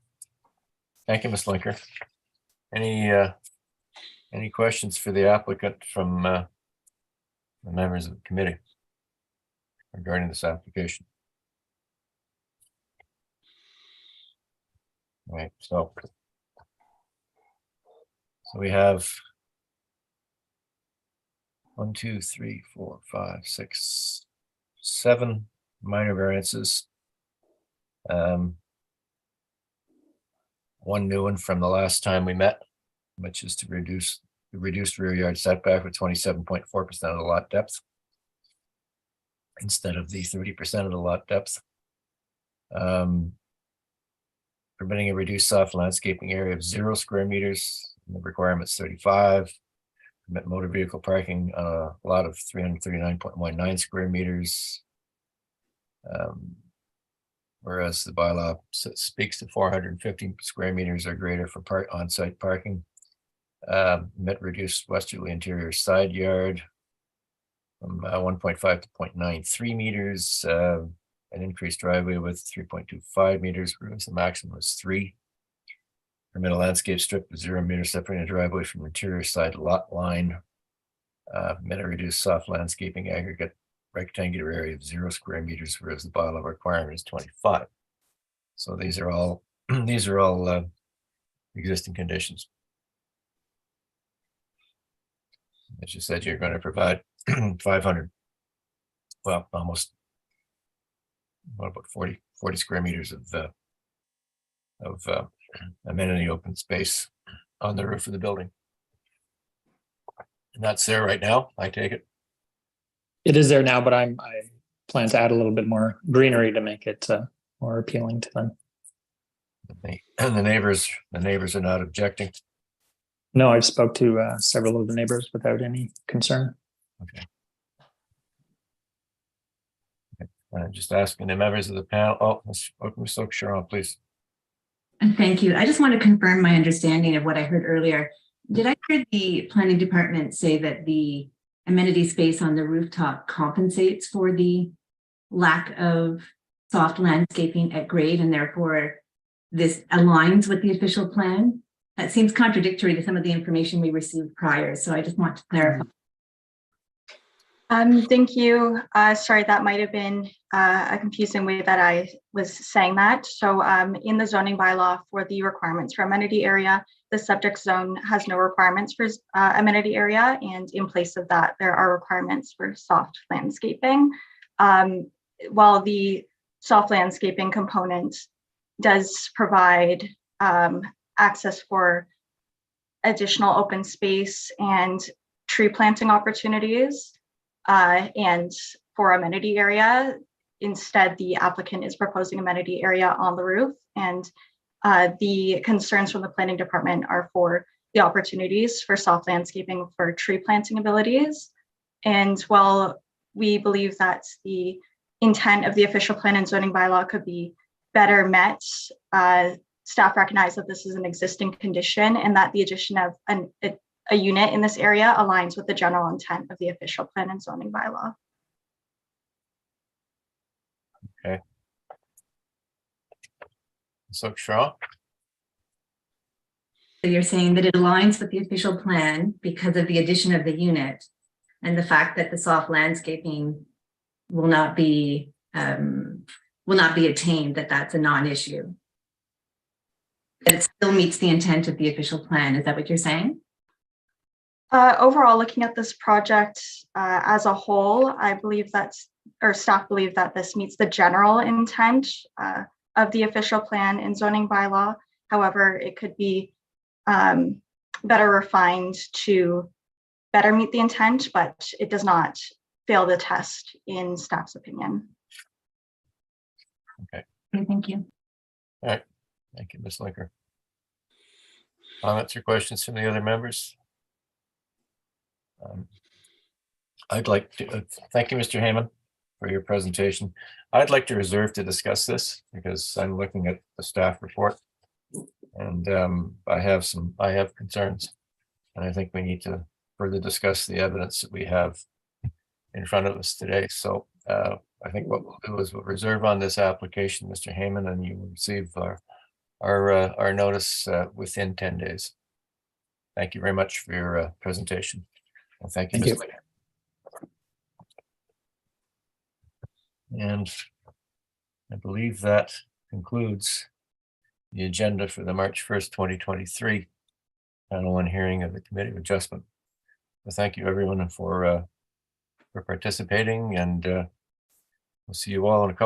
Thank you, Ms. Linker. Any questions for the applicant from the members of the committee regarding this application? All right, so we have 1, 2, 3, 4, 5, 6, 7 minor variances. One new one from the last time we met, which is to reduce the reduced rear yard setback with 27.4% of the lot depth instead of the 30% of the lot depth. Permitting a reduced soft landscaping area of 0 square meters. The requirement's 35. Permit motor vehicle parking on a lot of 339.19 square meters. Whereas the bylaw speaks to 450 square meters or greater for on-site parking. met reduced westerly interior side yard from 1.5 to 0.93 meters, an increased driveway width 3.25 meters, whereas the maximum was 3. Permit a landscape strip of 0 meters separating the driveway from interior side lot line. Met a reduced soft landscaping aggregate rectangular area of 0 square meters, whereas the bylaw requirement is 25. So these are all existing conditions. As you said, you're going to provide 500, well, almost, what about 40 square meters of amenity open space on the roof of the building. And that's there right now, I take it. It is there now, but I plan to add a little bit more greenery to make it more appealing to them. And the neighbors are not objecting. No, I've spoke to several of the neighbors without any concern. Okay. Just asking the members of the panel. Oh, Ms. Sharon, please. And thank you. I just want to confirm my understanding of what I heard earlier. Did I hear the planning department say that the amenity space on the rooftop compensates for the lack of soft landscaping at grade, and therefore this aligns with the official plan? That seems contradictory to some of the information we received prior, so I just want to clarify. Thank you. Sorry, that might have been a confusing way that I was saying that. So in the zoning bylaw for the requirements for amenity area, the subject zone has no requirements for amenity area, and in place of that, there are requirements for soft landscaping. While the soft landscaping component does provide access for additional open space and tree planting opportunities, and for amenity area, instead the applicant is proposing amenity area on the roof, and the concerns from the planning department are for the opportunities for soft landscaping for tree planting abilities. And while we believe that the intent of the official plan and zoning bylaw could be better met, staff recognize that this is an existing condition and that the addition of a unit in this area aligns with the general intent of the official plan and zoning bylaw. Okay. So Shaw? So you're saying that it aligns with the official plan because of the addition of the unit and the fact that the soft landscaping will not be attained, that's a non-issue. That it still meets the intent of the official plan. Is that what you're saying? Overall, looking at this project as a whole, staff believe that this meets the general intent of the official plan and zoning bylaw. However, it could be better refined to better meet the intent, but it does not fail the test in staff's opinion. Okay. Thank you. All right. Thank you, Ms. Linker. Comments or questions from the other members? I'd like to thank you, Mr. Heyman, for your presentation. I'd like to reserve to discuss this because I'm looking at the staff report and I have concerns, and I think we need to further discuss the evidence that we have in front of us today. So I think what we'll do is we'll reserve on this application, Mr. Heyman, and you will receive our notice within 10 days. Thank you very much for your presentation. Well, thank you, Ms. Linker. And I believe that concludes the agenda for the March 1st, 2023 panel one hearing of the Committee of Adjustment. So thank you everyone for participating, and we'll see you all in a couple